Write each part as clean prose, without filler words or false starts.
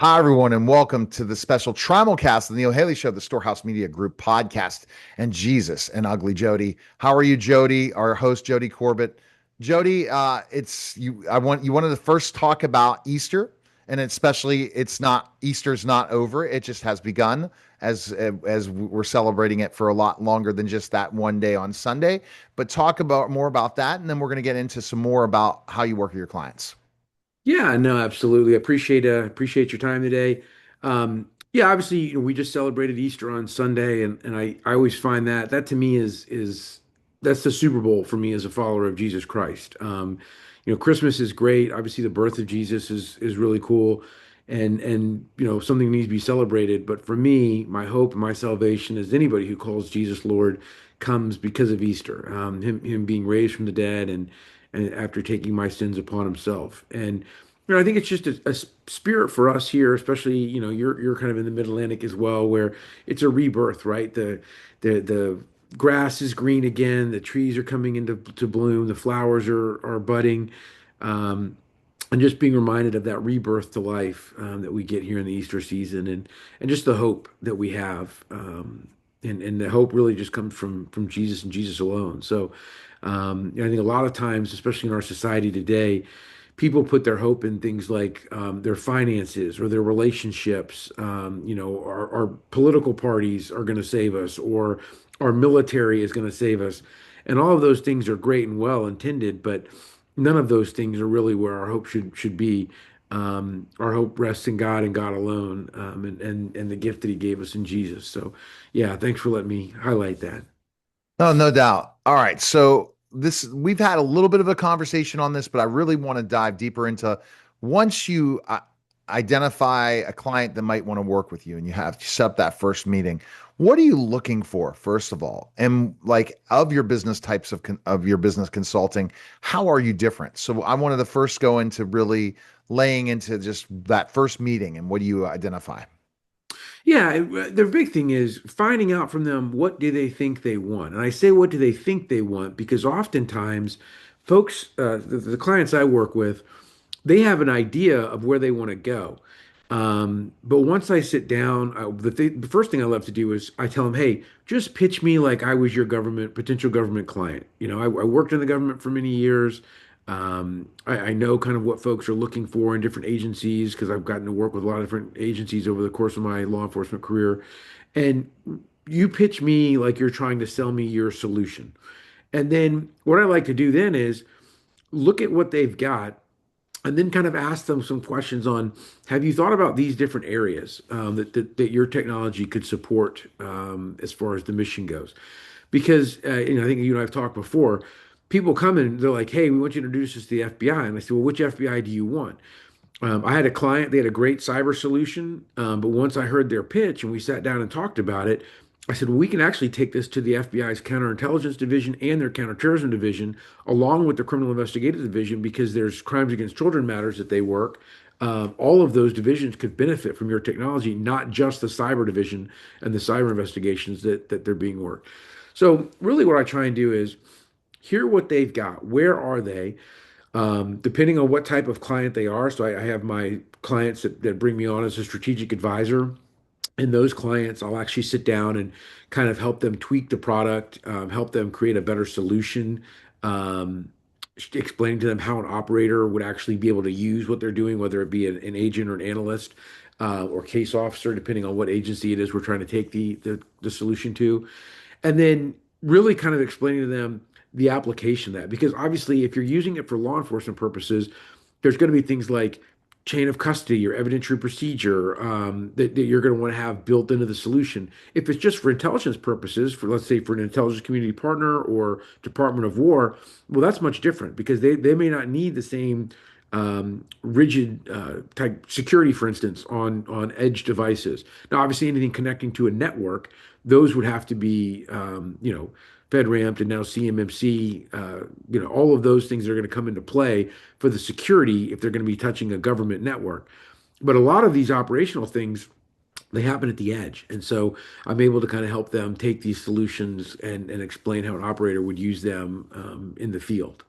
Hi, everyone, and welcome to the special Trimulcast of the Neil Haley Show, the Storehouse Media Group podcast, and Jesus and Ugly Jody. How are you, Jody? Our host, Jody Corbet. Jody, it's you. I want you wanted to first talk about Easter, and especially it's not Easter's not over; it just has begun. As we're celebrating it for a lot longer than just that one day on Sunday. But talk about more about that, and then we're going to get into some more about how you work with your clients. Yeah, no, absolutely. Appreciate your time today. Yeah, obviously, we just celebrated Easter on Sunday, and I always find that to me is that's the Super Bowl for me as a follower of Jesus Christ. Christmas is great. Obviously, the birth of Jesus is really cool, and something needs to be celebrated. But for me, my hope and my salvation, as anybody who calls Jesus Lord, comes because of Easter. Him being raised from the dead and after taking my sins upon himself. And I think it's just a spirit for us here, especially, you're kind of in the Mid-Atlantic as well, where it's a rebirth, right? The grass is green again, the trees are coming into to bloom, the flowers are budding. Um, and just being reminded of that rebirth to life that we get here in the Easter season, and just the hope that we have, and the hope really just comes from Jesus and Jesus alone. So I think a lot of times, especially in our society today, people put their hope in things like their finances or their relationships. Our political parties are going to save us, or our military is going to save us, and all of those things are great and well intended, but none of those things are really where our hope should be. Our hope rests in God and God alone, and the gift that He gave us in Jesus. So, yeah, thanks for letting me highlight that. Oh, no doubt. All right. So this we've had a little bit of a conversation on this, but I really want to dive deeper into once you identify a client that might want to work with you and you have set up that first meeting, what are you looking for, first of all? And like of your business types of your business consulting, how are you different? So I wanted to first go into really laying into just that first meeting and what do you identify? Yeah, the big thing is finding out from them what do they think they want. And I say what do they think they want because oftentimes folks, the clients I work with, they have an idea of where they want to go. But once I sit down, the first thing I love to do is I tell them, hey, just pitch me like I was your potential government client. I worked in the government for many years. I know kind of what folks are looking for in different agencies because I've gotten to work with a lot of different agencies over the course of my law enforcement career. And you pitch me like you're trying to sell me your solution. And then what I like to do then is look at what they've got and then kind of ask them some questions on, have you thought about these different areas that your technology could support as far as the mission goes? Because I think you and I have talked before. People come in, they're like, "Hey, we want you to introduce us to the FBI," and I said, "Well, which FBI do you want?" I had a client, they had a great cyber solution, but once I heard their pitch and we sat down and talked about it, I said, well, we can actually take this to the FBI's counterintelligence division and their counterterrorism division, along with the criminal investigative division, because there's crimes against children matters that they work. All of those divisions could benefit from your technology, not just the cyber division and the cyber investigations that they're being worked. So really what I try and do is hear what they've got. Where are they? Depending on what type of client they are. So I have my clients that bring me on as a strategic advisor. And those clients, I'll actually sit down and kind of help them tweak the product, help them create a better solution, um, explaining to them how an operator would actually be able to use what they're doing, whether it be an agent or an analyst or case officer, depending on what agency it is we're trying to take the solution to. And then really kind of explaining to them the application of that. Because obviously, if you're using it for law enforcement purposes, there's going to be things like chain of custody or evidentiary procedure that you're going to want to have built into the solution. If it's just for intelligence purposes, for let's say for an intelligence community partner or Department of War, well, that's much different because they may not need the same rigid type security, for instance, on edge devices. Now, obviously, anything connecting to a network, those would have to be, FedRAMP and now CMMC, all of those things are going to come into play for the security if they're going to be touching a government network. But a lot of these operational things, they happen at the edge. And so I'm able to kind of help them take these solutions and explain how an operator would use them in the field.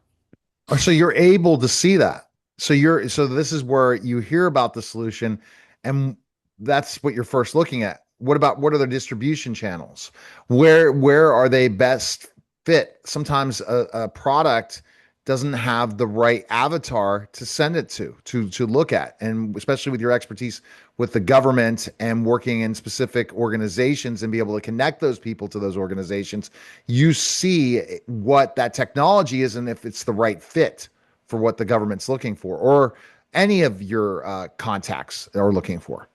Oh, so you're able to see that. So this is where you hear about the solution And that's what you're first looking at. What about what are the distribution channels? Where are they best fit? Sometimes a product doesn't have the right avatar to send it to look at, and especially with your expertise with the government and working in specific organizations and be able to connect those people to those organizations, you see what that technology is and if it's the right fit for what the government's looking for or any of your contacts are looking for.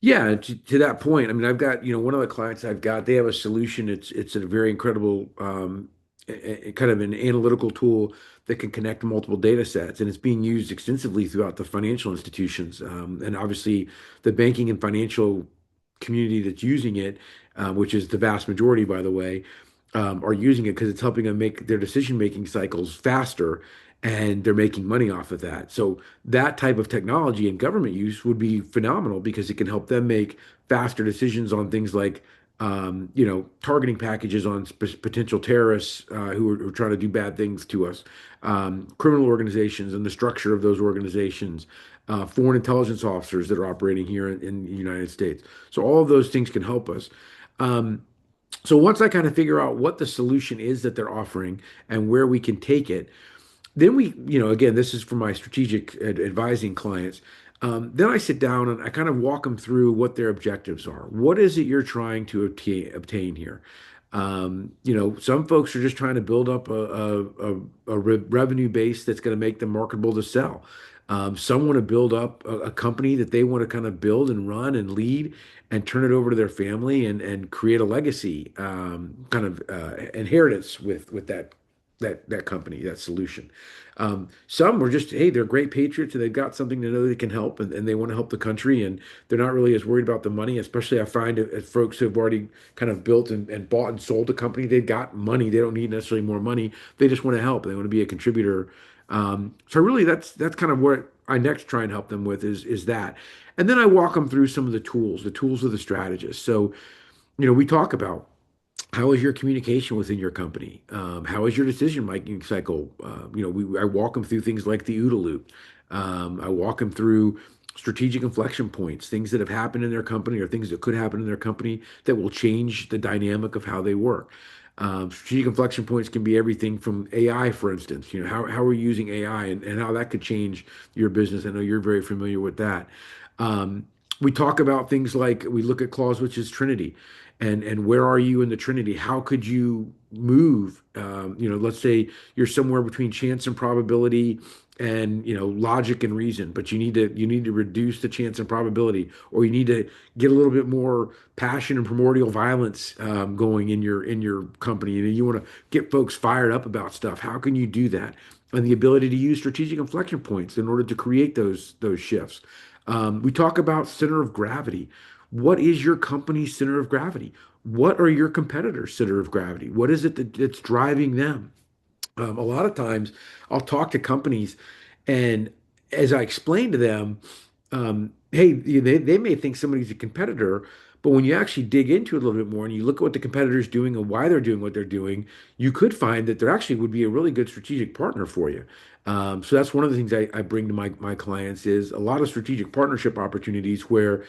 Yeah, to that point, I mean, I've got, one of the clients I've got, they have a solution. It's a very incredible kind of an analytical tool that can connect multiple data sets, and it's being used extensively throughout the financial institutions. And obviously, the banking and financial community that's using it, which is the vast majority, by the way, are using it because it's helping them make their decision-making cycles faster, and they're making money off of that. So that type of technology in government use would be phenomenal because it can help them make faster decisions on things like, targeting packages on potential terrorists who are trying to do bad things to us, criminal organizations and the structure of those organizations, foreign intelligence officers that are operating here in the United States. So all of those things can help us. Um, so once I kind of figure out what the solution is that they're offering and where we can take it, then again, this is for my strategic advising clients. Then I sit down and I kind of walk them through what their objectives are. What is it you're trying to obtain here? Some folks are just trying to build up a revenue base that's going to make them marketable to sell. Some want to build up a company that they want to kind of build and run and lead and turn it over to their family and create a legacy, kind of inheritance with that company, that solution. Some were just, hey, they're great patriots and they've got something to know they can help and they want to help the country and they're not really as worried about the money, especially I find if folks who have already kind of built and bought and sold a company, they've got money. They don't need necessarily more money. They just want to help. They want to be a contributor. So really that's kind of what I next try and help them with is that. And then I walk them through some of the tools of the strategist. So, we talk about how is your communication within your company? How is your decision making cycle? I walk them through things like the OODA loop. I walk them through strategic inflection points, things that have happened in their company or things that could happen in their company that will change the dynamic of how they work. Strategic inflection points can be everything from AI, for instance. How are you using AI and how that could change your business? I know you're very familiar with that. We talk about things like we look at Clausewitz's Trinity and where are you in the Trinity? How could you move? Let's say you're somewhere between chance and probability and logic and reason, but you need to reduce the chance and probability, or you need to get a little bit more passion and primordial violence going in your company. You want to get folks fired up about stuff. How can you do that? And the ability to use strategic inflection points in order to create those shifts. We talk about center of gravity. What is your company's center of gravity? What are your competitors' center of gravity? What is it that's driving them? A lot of times I'll talk to companies and as I explain to them, hey, they may think somebody's a competitor, but when you actually dig into it a little bit more and you look at what the competitor's doing and why they're doing what they're doing, you could find that there actually would be a really good strategic partner for you. So that's one of the things I bring to my clients is a lot of strategic partnership opportunities where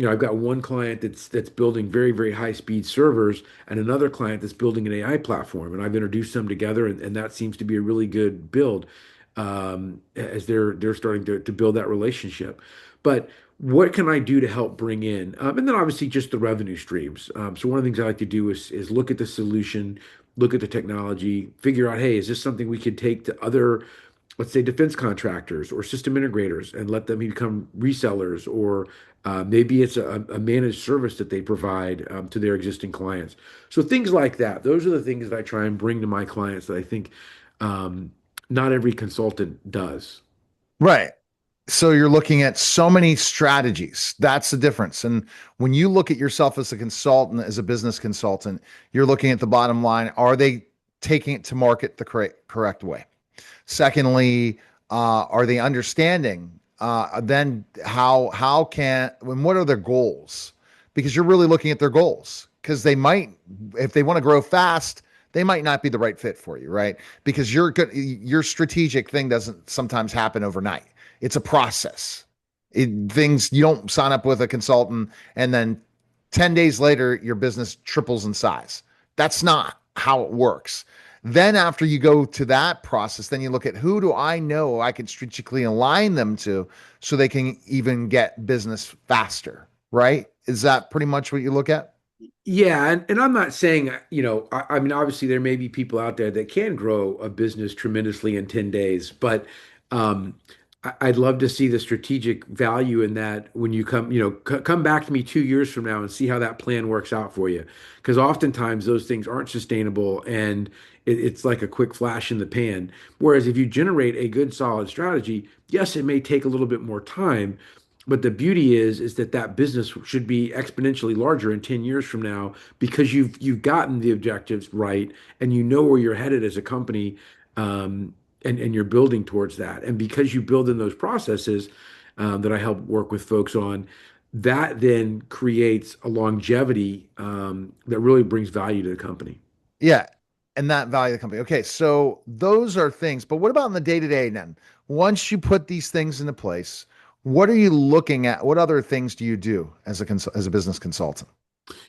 I've got one client that's building very, very high speed servers and another client that's building an AI platform. And I've introduced them together, and that seems to be a really good build as they're starting to build that relationship. But what can I do to help bring in? And then obviously just the revenue streams. So one of the things I like to do is look at the solution, look at the technology, figure out, hey, is this something we could take to other, let's say, defense contractors or system integrators and let them become resellers, or maybe it's a managed service that they provide to their existing clients. So things like that. Those are the things that I try and bring to my clients that I think um, not every consultant does. Right. So you're looking at so many strategies. That's the difference. And when you look at yourself as a consultant, as a business consultant, you're looking at the bottom line. Are they taking it to market the correct way? Secondly, are they understanding? Then how can and what are their goals? Because you're really looking at their goals. Because they might, if they want to grow fast, they might not be the right fit for you, right? Because your strategic thing doesn't sometimes happen overnight. It's a process. Things you don't sign up with a consultant and then 10 days later your business triples in size. That's not how it works. Then after you go to that process, then you look at who do I know I can strategically align them to so they can even get business faster, right? Is that pretty much what you look at? Yeah, and I'm not saying, I mean, obviously there may be people out there that can grow a business tremendously in 10 days, but um, I'd love to see the strategic value in that when you come, come back to me 2 years from now and see how that plan works out for you. Because oftentimes those things aren't sustainable and it's like a quick flash in the pan. Whereas if you generate a good, solid strategy, yes, it may take a little bit more time, but the beauty is that that business should be exponentially larger in 10 years from now because you've gotten the objectives right and you know where you're headed as a company, and you're building towards that. And because you build in those processes that I help work with folks on, that then creates a longevity that really brings value to the company. Yeah. And that value of the company. Okay. So those are things, but what about in the day to day then? Once you put these things into place, what are you looking at? What other things do you do as as a business consultant?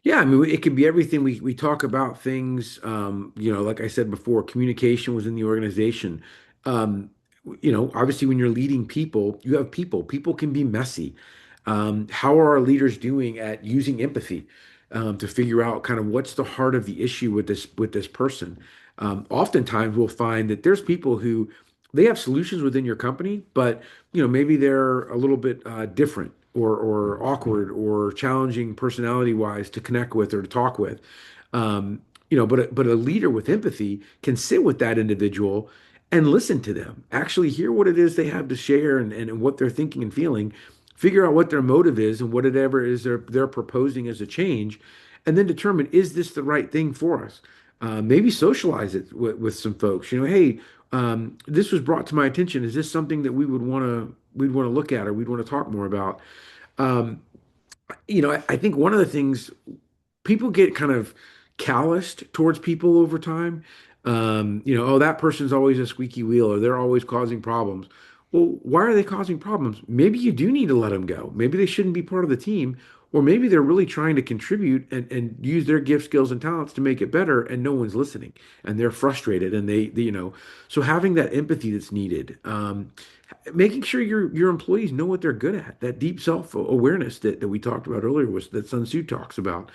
Yeah, I mean, it can be everything. We talk about things, like I said before, communication within the organization. Um, Obviously, when you're leading people, you have people. People can be messy. How are our leaders doing at using empathy to figure out kind of what's the heart of the issue with this person? Oftentimes, we'll find that there's people who they have solutions within your company, but maybe they're a little bit different or awkward or challenging personality wise to connect with or to talk with. But a leader with empathy can sit with that individual and listen to them, actually hear what it is they have to share and what they're thinking and feeling, figure out what their motive is and whatever it is they're proposing as a change, and then determine, is this the right thing for us? Maybe socialize it with some folks. Hey, this was brought to my attention. Is this something that we'd want to look at or we'd want to talk more about? Um, I think one of the things people get kind of calloused towards people over time. Oh, that person's always a squeaky wheel or they're always causing problems. Well, why are they causing problems? Maybe you do need to let them go. Maybe they shouldn't be part of the team, or maybe they're really trying to contribute and use their gift, skills, and talents to make it better, and no one's listening, and they're frustrated, and so having that empathy that's needed, making sure your employees know what they're good at, that deep self-awareness that we talked about earlier was that Sun Tzu talks about.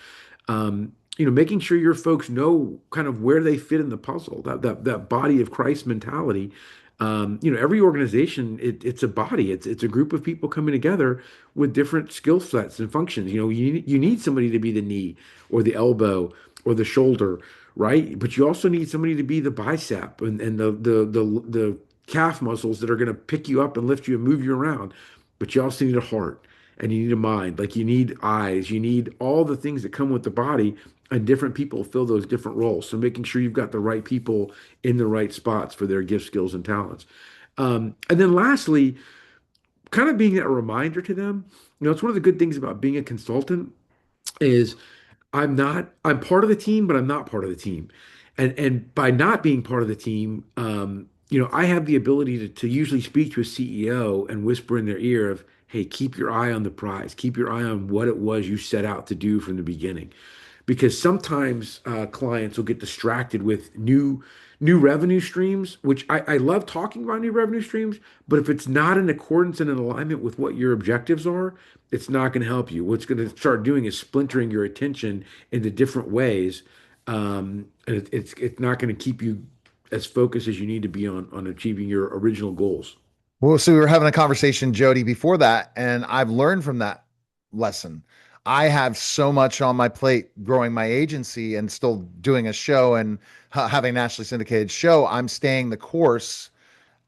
Making sure your folks know kind of where they fit in the puzzle, that body of Christ mentality. Every organization, it's a body. It's a group of people coming together with different skill sets and functions. You need somebody to be the knee or the elbow or the shoulder, right? But you also need somebody to be the bicep and the calf muscles that are going to pick you up and lift you and move you around. But you also need a heart and you need a mind. Like, you need eyes, you need all the things that come with the body, and different people fill those different roles. So making sure you've got the right people in the right spots for their gift, skills, and talents. And then lastly, kind of being that reminder to them. It's one of the good things about being a consultant is I'm part of the team, but I'm not part of the team. And by not being part of the team, I have the ability to usually speak to a CEO and whisper in their ear of, hey, keep your eye on the prize, keep your eye on what it was you set out to do from the beginning. Because sometimes clients will get distracted with new revenue streams, which I love talking about new revenue streams, but if it's not in accordance and in alignment with what your objectives are, it's not going to help you. What's going to start doing is splintering your attention into different ways, and it's not going to keep you as focused as you need to be on achieving your original goals. Well, so we were having a conversation, Jody, before that, and I've learned from that lesson. I have so much on my plate growing my agency and still doing a show and having a nationally syndicated show. I'm staying the course.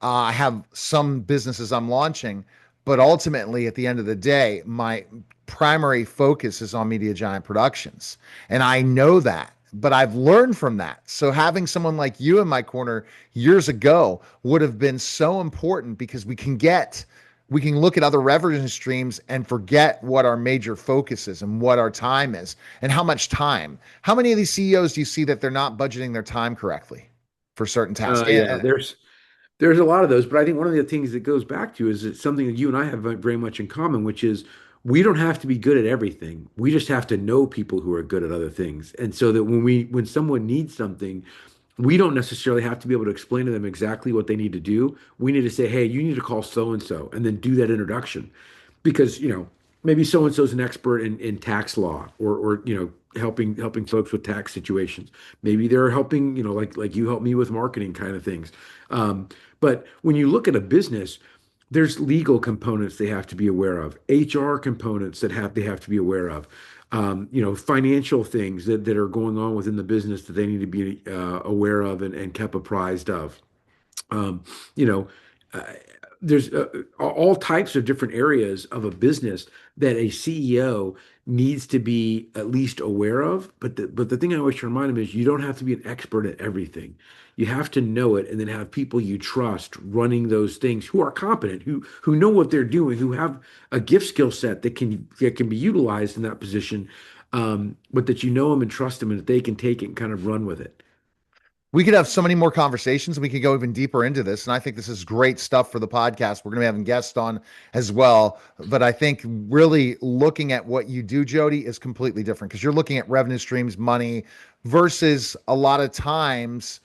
I have some businesses I'm launching, but ultimately, at the end of the day, my primary focus is on Media Giant Productions. And I know that, but I've learned from that. So having someone like you in my corner years ago would have been so important because we can look at other revenue streams and forget what our major focus is and what our time is and how much time. How many of these CEOs do you see that they're not budgeting their time correctly for certain tasks? Yeah, there's There's a lot of those, but I think one of the things that goes back to is it's something that you and I have very much in common, which is we don't have to be good at everything. We just have to know people who are good at other things. And so that when someone needs something, we don't necessarily have to be able to explain to them exactly what they need to do. We need to say, hey, you need to call so and so, and then do that introduction. Because, maybe so and so is an expert in tax law or helping folks with tax situations. Maybe they're helping, like you help me with marketing kind of things. But when you look at a business, there's legal components they have to be aware of, HR components they have to be aware of, financial things that are going on within the business that they need to be aware of and kept apprised of. Um, you know, uh, there's all types of different areas of a business that a CEO needs to be at least aware of. But the thing I always try to remind them is you don't have to be an expert at everything. You have to know it and then have people you trust running those things who are competent, who know what they're doing, who have a gift skill set that can be utilized in that position, but that you know them and trust them and that they can take it and kind of run with it. We could have so many more conversations. We could go even deeper into this. And I think this is great stuff for the podcast. We're going to be having guests on as well. But I think really looking at what you do, Jody, is completely different because you're looking at revenue streams, money, versus a lot of times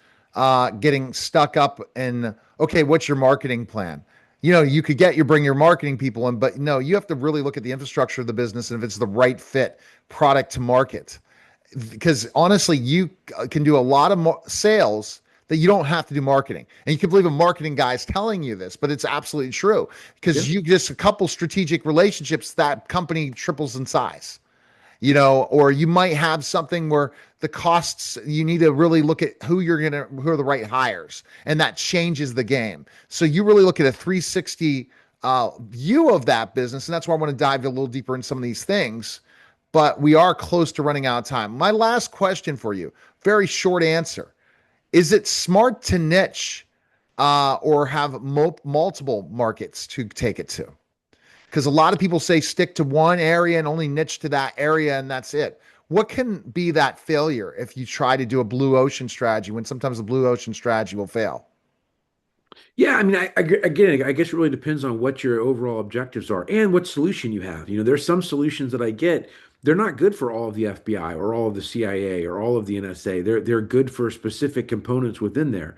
getting stuck up in, okay, what's your marketing plan? You could bring your marketing people in, but no, you have to really look at the infrastructure of the business and if it's the right fit product to market because honestly, you can do a lot of sales that you don't have to do marketing. And you can believe a marketing guy is telling you this, but it's absolutely true Yeah. because you just a couple strategic relationships that company triples in size. Or you might have something where the costs you need to really look at who are the right hires, and that changes the game. So you really look at a 360 view of that business, and that's why I want to dive a little deeper in some of these things but we are close to running out of time. My last question for you, very short answer. Is it smart to niche or have multiple markets to take it to? Because a lot of people say stick to one area and only niche to that area and that's it. What can be that failure if you try to do a blue ocean strategy when sometimes the blue ocean strategy will fail? Yeah, I mean, again, I guess it really depends on what your overall objectives are and what solution you have. There's some solutions that I get, they're not good for all of the FBI or all of the CIA or all of the NSA. They're good for specific components within there.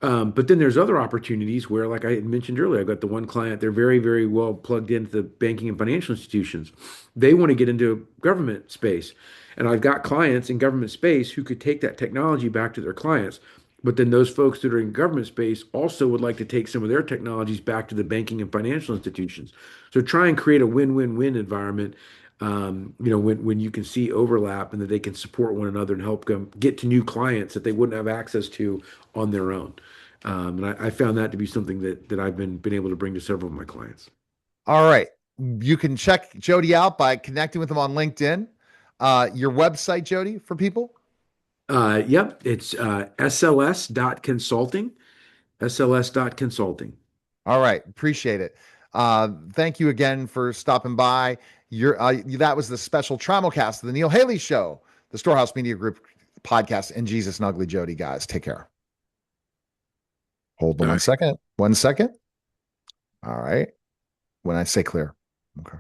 But then there's other opportunities where, like I had mentioned earlier, I've got the one client, they're very, very well plugged into the banking and financial institutions. They want to get into government space. And I've got clients in government space who could take that technology back to their clients. But then those folks that are in government space also would like to take some of their technologies back to the banking and financial institutions. So try and create a win-win-win environment, when you can see overlap and that they can support one another and help them get to new clients that they wouldn't have access to on their own. And I found that to be something that I've been able to bring to several of my clients. All right. You can check Jody out by connecting with him on LinkedIn. Your website, Jody, for people? Yep, it's sls.consulting, sls.consulting. All right, appreciate it. Thank you again for stopping by. That was the special Trimulcast of the Neil Haley Show, the Storehouse Media Group podcast, and Jesus and Ugly Jody. Guys, take care. Hold on All one right. second. 1 second. All right. When I say clear. Okay.